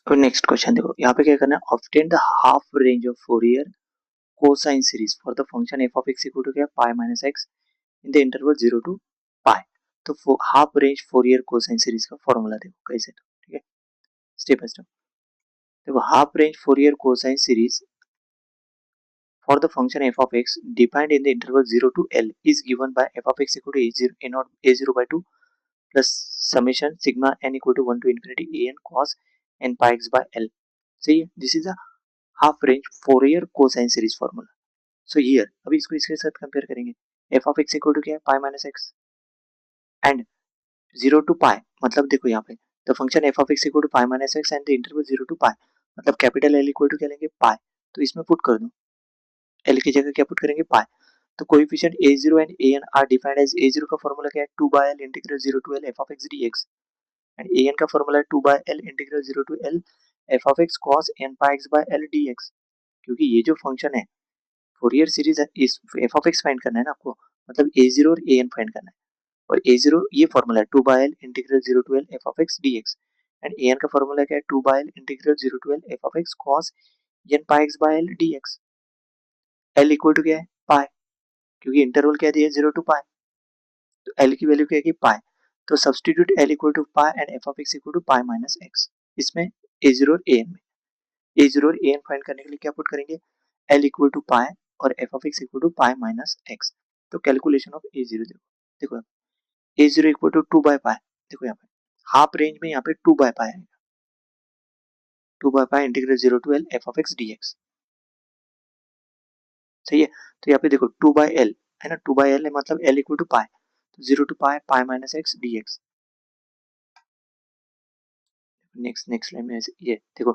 अब next question देखो, यहाँ पे क्या करना है, obtain the half range of Fourier cosine series for the function f of x equal to क्या, pi minus x in the interval 0 to pi. तो half range Fourier cosine series का formula देखो कैसे, तो ठीक है स्टेप बाय स्टेप देखो। Half range Fourier cosine series for the function f of x defined in the interval 0 to L is given by f of x equal to a0 by 2 plus summation sigma n equal to 1 to infinity a n cos n pi x by L. So this is a half range Fourier cosine series formula. So here अभी इसको इसके साथ compare करेंगे, f of x equal to क्या है, pi minus x and 0 to pi, मतलब देखो यहाँ पे the function f of x equal to pi minus x and the interval 0 to pi, मतलब कैपिटल L इक्वल टू क्या लेंगे, पाई। तो इसमें पुट कर दो, L की जगह क्या पुट करेंगे, पाई। तो coefficient a0 and an are defined as a0 का फॉर्मूला क्या है, 2 by l integral 0 to l f of x dx and an का फॉर्मूला है 2 by l integral 0 to l f of x cos n pi x by l dx। क्योंकि ये जो function है Fourier series है, इस f of x फाइंड करना है ना आपको, मतलब a0 और an फाइंड करना है। और a0 ये फॉर्मूला है 2 by l integral 0 to l f of x dx and an का फॉर्मूला क्या है 2 by l integral 0 to l f of x cos n pi x by l dx। l equal to क्या है, पाई, क्योंकि interval क्या दिया है 0 to pi, तो l की वैल्यू क्या है कि पाई। तो substitute l equal to pi and f of x equal to pi minus x, इसमें a0 और an में a0 और an फाइंड करने के लिए क्या पुट करेंगे, l इक्वल टू पाई और f of x equal to pi minus x। तो कैलकुलेशन ऑफ a0 देखो, देखो a0 equal to 2 by pi, देखो यहाँ पे हाफ रेंज में यहाँ पे 2 बाय पाई आएगा, 2 bye pi integral 0 to l f of x dx, सही है। तो यहाँ पे देखो 2 बाय l है ना, 2 बाय l है मतलब l इक्वल टू पाई, तो 0 to pi pi minus x dx। Next line में ये देखो,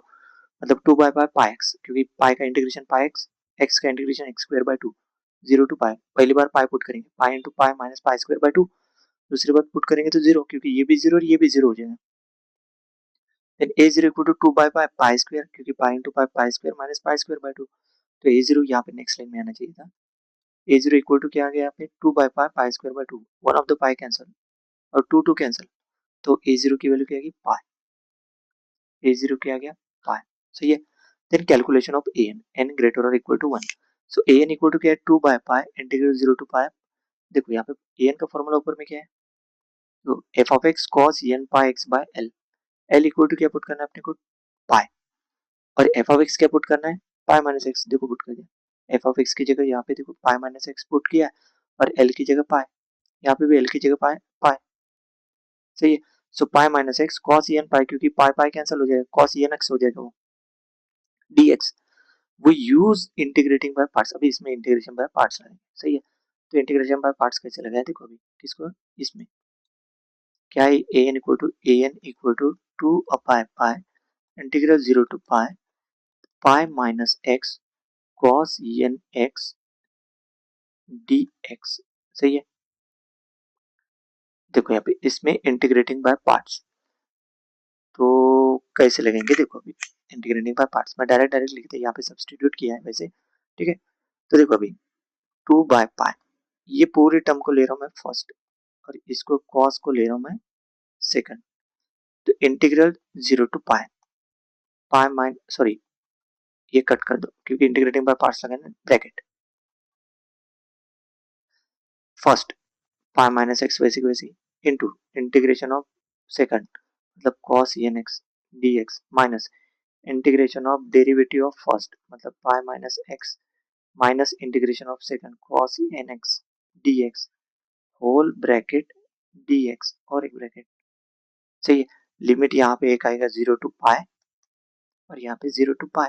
मतलब 2 बाय पाई पाई एक्स, क्योंकि पाई का इंटीग्रेशन पाई एक्स, एक्स का integration x square by 2, 0 to pi, पहली बार पाई पुट करेंगे, pi into pi minus pi square by 2, दूसरी बार पुट करेंगे तो 0, क्योंकि ये भी 0 और ये भी 0 हो जाएगा। Then a0 equal to 2 bye pi pi square, क्योंकि pi into pi pi square minus pi square by 2, तो a0 यहाँ पे नेक्स्ट लाइन में आना चाहिए था। a0 इक्वल टू क्या आ गया यहाँ पे 2 bye pi pi square by 2, one of the pi cancel और 2 2 कैंसिल, तो a0 की वैल्यू क्या आ गई, पाई, a0 क्या आ गया, पाई, सही है। Then calculation of an greater और equal to 1, so an equal to क्या है 2 bye pi integral 0 to pi, देखो यहाँ पे an का फॉर्मूला ऊपर में क्या है, तो f of x cos n pi x by l, l equal to क्या पुट करना है अपने को, पाई, और f ऑफ x क्या पुट करना है, पाई माइनस x, देखो पुट कर दिया, f ऑफ x की जगह यहाँ पे देखो पाई माइनस x पुट किया और l की जगह पाई, यहाँ पे भी l की जगह पाई पाई, सही है। So pi minus x cos n पाई, क्योंकि पाई पाई कैंसिल हो जाएगा, cos n x हो जाएगा वो dx। वो यूज इंटीग्रेटिंग बाय पार्ट्स, अभी इसमें इंटीग्रेशन बाय पार्ट्स लगाएंगे, सही है। तो इंटीग्रेशन बाय पार्ट्स कैसे लगाया, देखो अभी किसको, इसमें क्या है, an equal to 2 pi pi integral 0 to pi pi minus x cos n x dx, सही है। देखो यहाँ पे इसमें इंटीग्रेटिंग बाय पार्ट्स, तो कैसे लगेंगे, देखो अभी इंटीग्रेटिंग बाय पार्ट्स में डायरेक्ट डायरेक्ट लिखते हैं, यहाँ पे सब्स्टिट्यूट किया है वैसे, ठीक है। तो देखो अभी 2 बाय पाई, ये पूरे टर्म को ले रहा हूँ मैं फर्स्ट और इसको cos को ले रहा हूँ मैं सेकंड, तो integral 0 to pi pi minus sorry ये कट कर दो क्योंकि इंटीग्रेटिंग बाय पार्ट्स लगाना, bracket first pi minus x वैसे की वैसी इंटू इंटीग्रेशन ऑफ सेकंड, मतलब cos n x dx minus integration of derivative of first, मतलब pi minus x minus integration of second cos n x dx whole bracket dx और एक bracket, सही है। Limit यहाँ पे एक आएगा 0 टू पाई और यहाँ पे 0 टू पाई,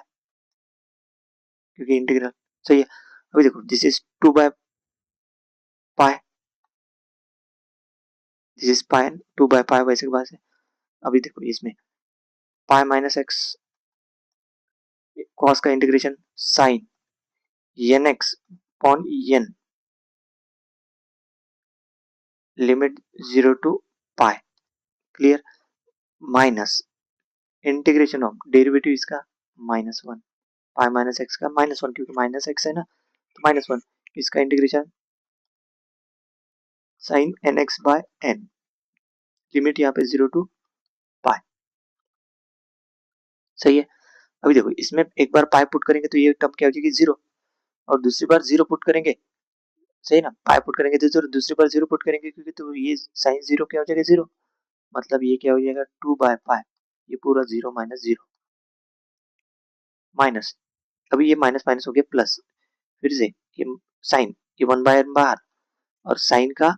क्योंकि इंटीग्रल, सही है। अभी देखो this is 2 bye pi, this is pi, 2 bye pi वैसे के पास है। अभी देखो इसमें पाई माइनस एक्स कॉस का integration sine n x upon n, limit 0 to pi, clear, minus integration of derivative इसका -1 पाई माइनस एक्स का -1, क्योंकि माइनस एक्स है ना तो -1, इसका integration sine n x by n, limit यहाँ पे 0 टू पाई, सही है। अभी देखो इसमें एक बार पाई पुट करेंगे तो ये टर्म क्या हो जाएगी 0, और दूसरी बार 0 पुट करेंगे, सही ना, पाई पुट करेंगे तो 0, दूसरी बार 0 पुट करेंगे क्योंकि तो ये साइन 0 क्या हो जाएगा 0, मतलब ये क्या हो जाएगा 2/पाई, ये पूरा 0 माइनस 0 माइनस, अभी ये माइनस माइनस हो गया प्लस, फिर से ये साइन, ये 1/n बाहर, और साइन का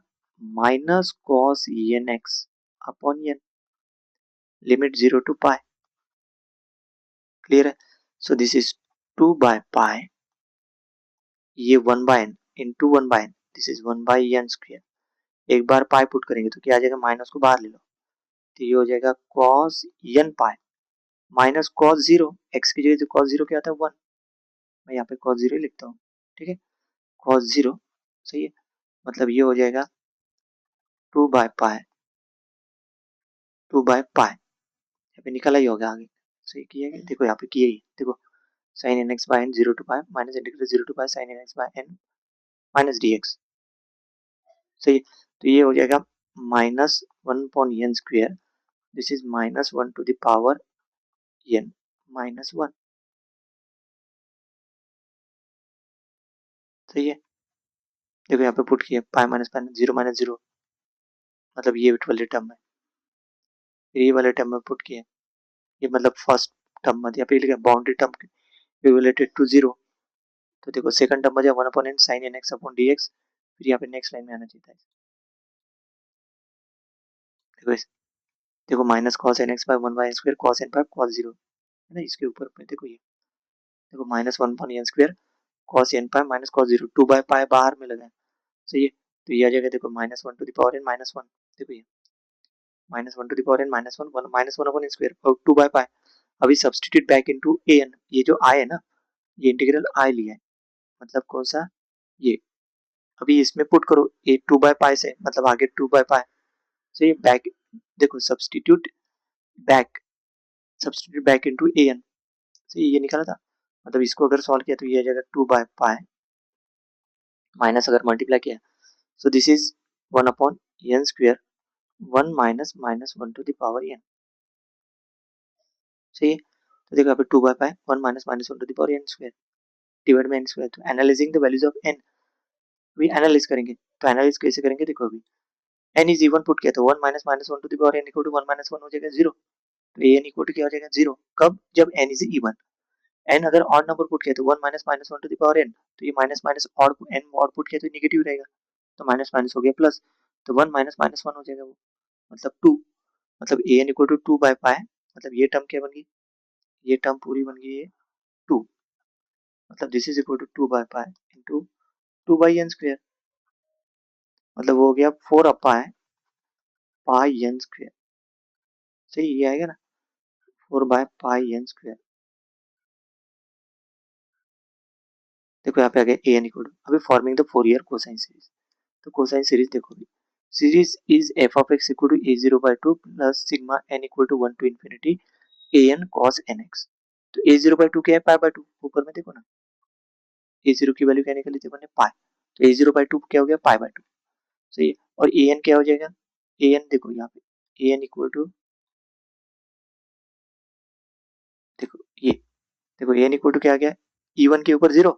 minus cos n x upon n, limit 0 to pi, clear है। सो दिस इज 2/पाई, ये 1/n into 1/n, this is 1/n square. एक बार पाई पुट करेंगे तो क्या आ जाएगा, माइनस को बाहर ले लो, तो ये हो जाएगा cos n pi minus cos 0, x की जगह जो कॉस 0 क्या आता है 1, मैं यहाँ पे कॉस 0 लिखता हूँ, ठीक है, कॉस 0, सही है, मतलब ये हो जाएगा 2/पाई, 2/पाई, यहाँ पे निकला ही होगा आगे, सही किया गया, देखो यहाँ पे किया ही, देखो sine n x by n 0 to pi minus integral 0 to pi sine n x by n minus d x, सही, तो ये हो जाएगा minus 1/n square, this is minus 1 to the power n minus 1, सही है। देखो यहाँ पे पुट किया पाई माइनस पाई 0 माइनस 0, मतलब ये वाले टर्म है, ये वाले टर्म में पुट किया, ये मतलब फर्स्ट टर्म में यहाँ पे लिखा बाउंड्री टर्म रिलेटेड टू 0, तो देखो सेकंड टर्म में जाए 1/n sin n x upon dx, फिर यहाँ पे नेक्स्ट लाइन में आना चाहिए था, देखो देखो minus cos n x by 1/n square cos n by cos 0 है ना, इसके ऊपर में देखो ये, देखो minus 1/n square cos n pi minus cos 0, 2/पाई बाहर में लगा है, सही है, तो ये आ जाएगा देखो minus 1 to the power n minus 1, देखो ये minus 1 to the power n minus 1 minus 1 upon square और 2/पाई, अभी सब्सटीट्यूट बैक इनटू an, ये जो i है ना, ये इंटीग्रल i लिया है, मतलब कौन सा, ये, अभी इसमें पुट करो ये 2/पाई से, मतलब आगे 2/पाई, so ये बैक, देखो substitute back into an, so ये निकाला था, मतलब इसको अगर सॉल्व किया तो ये आ जाएगा 2/पाई माइनस अगर मल्टीप्लाई किया, so this is 1 upon n square 1 minus minus 1 to the power n, सही है, तो देखो यहाँ पे 2/पाई 1 minus minus 1 to the power n square divide by n square, तो analysing the values of n, we analyse करेंगे, तो एनालाइज कैसे करेंगे, देखो अभी n इज इवन पुट किया तो 1 minus minus 1 to the power n equal to 1 minus 1 हो जाएगा 0, तो an इक्वल टू क्या हो जाएगा 0, कब, जब n इज इवन, n अगर ऑड नंबर पुट किया तो 1 minus minus 1 to the power n, तो ये minus minus odd n odd put किया तो नेगेटिव रहेगा, तो माइनस माइनस हो गया प्लस, तो 1 माइनस माइनस 1 हो जाएगा वो, मतलब 2, मतलब an इक्वल टू 2/पाई, मतलब ये टर्म क्या बन गई, ये टर्म पूरी बन गई है 2, मतलब दिस इज इक्वल टू 2/पाई इंटू 2/n स्क्वायर, मतलब वो हो गया 4/पाई पाई n स्क्वायर, सही, ये आएगा ना 4/पाई n स्क्वायर, देखो यहाँ पे आ गया an इक्वल टू, अभी forming the Fourier cosine series, तो कोसाइन सीरीज देखो अभी, series is f of x equal to a0/2 plus sigma n equal to 1 to infinity an cos nx, तो a0/2 क्या है पाई/2, ऊपर में देखो ना, a0 की वैल्यू क्या निकली थी मैंने पाई, तो a0/2 क्या हो गया पाई/2, सही है, और an क्या हो जाएगा, an देखो यहाँ पे an इक्वल टू, देखो ये, देखो an इक्वल टू क्या आ गया, इवन के ऊपर 0,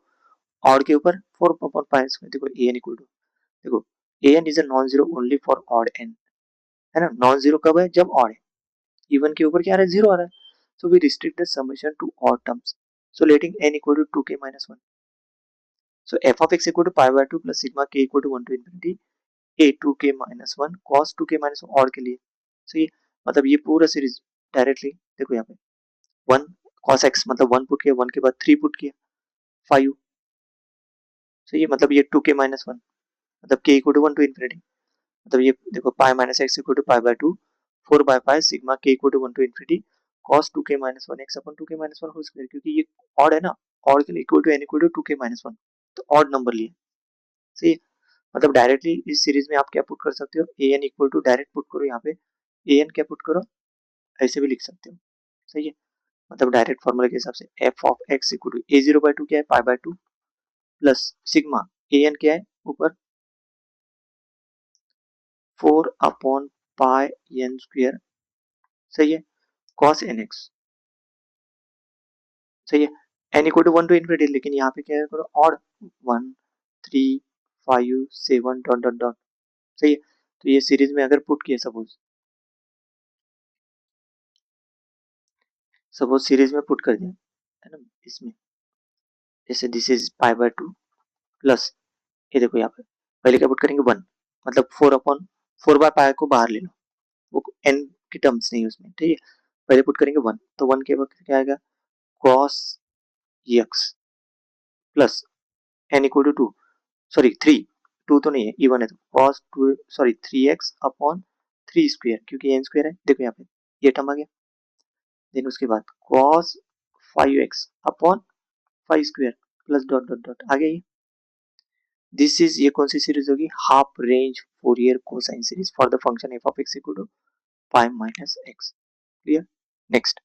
ऑड के ऊपर 4/पाई स्क्वायर, देखो an इक्वल टू, देखो an is a non zero only for odd n, है ना, नॉन जीरो कब है, जब ऑड है, इवन के ऊपर क्या आ रहा है 0 आ रहा है, so we restrict the summation to odd terms, so letting n equal to 2k minus 1, so f of x equal to pi/2 plus sigma k equal to 1 to infinity a 2k minus 1 cos 2k minus 1 odd के लिए, so ये मतलब ये पूरा series directly देखो यहाँ पे 1 cos x मतलब 1 पुट किया, 1 के बाद 3 पुट किया 5, so ये मतलब ये 2k minus 1 मतलब k equal to 1 to infinity, मतलब ये देखो pi minus x equal to पाई/2 4/पाई sigma k equal to 1 to infinity cos 2k minus 1 x upon 2k minus 1 whole square, क्योंकि ये ऑड है ना, ऑड के लिए equal to n equal to 2k minus 1, तो ऑड नंबर लिए, सही है, मतलब डायरेक्टली इस सीरीज में आप क्या पुट कर सकते हो, an equal to direct put करो यहाँ पे, an क्या पुट करो, ऐसे भी लिख सकते हो, सही है, मतलब डायरेक्ट फॉर्मूला के हिसाब से f of x equal to a0/2 क्या है पाई/2 प्लस सिग्मा an क्या है ऊपर 4/पाई n स्क्वायर, सही है, cos nx, सही है। N equal to 1 to infinity, लेकिन यहाँ पे क्या करो ऑड 1 3 5 7 डॉट डॉट डॉट। सही है। तो ये सीरीज में अगर पुट किया, सपोज सीरीज में पुट कर दिया है ना इसमें, जैसे this is pi by 2 plus, ये देखो यहाँ पे पहले क्या पुट करेंगे 1, मतलब 4 बाय पाई को बाहर ले लो, वो एन की टर्म्स नहीं उसमें, ठीक है। पहले पुट करेंगे 1, तो 1 के वक्त क्या आएगा cos x plus n equal to 2, sorry 3, 2 तो नहीं है इवन है, तो cos 2 sorry 3x upon 3 square, क्योंकि एन स्क्वायर है, देखो यहाँ पे ये टर्म आ गया। देन उसके बाद cos 5x upon 5 square plus dot dot dot आ गया ये। दिस इज, ये कौन सी सीरीज होगी, half range Fourier cosine series for the function f of x equal to pi minus x. Clear. Next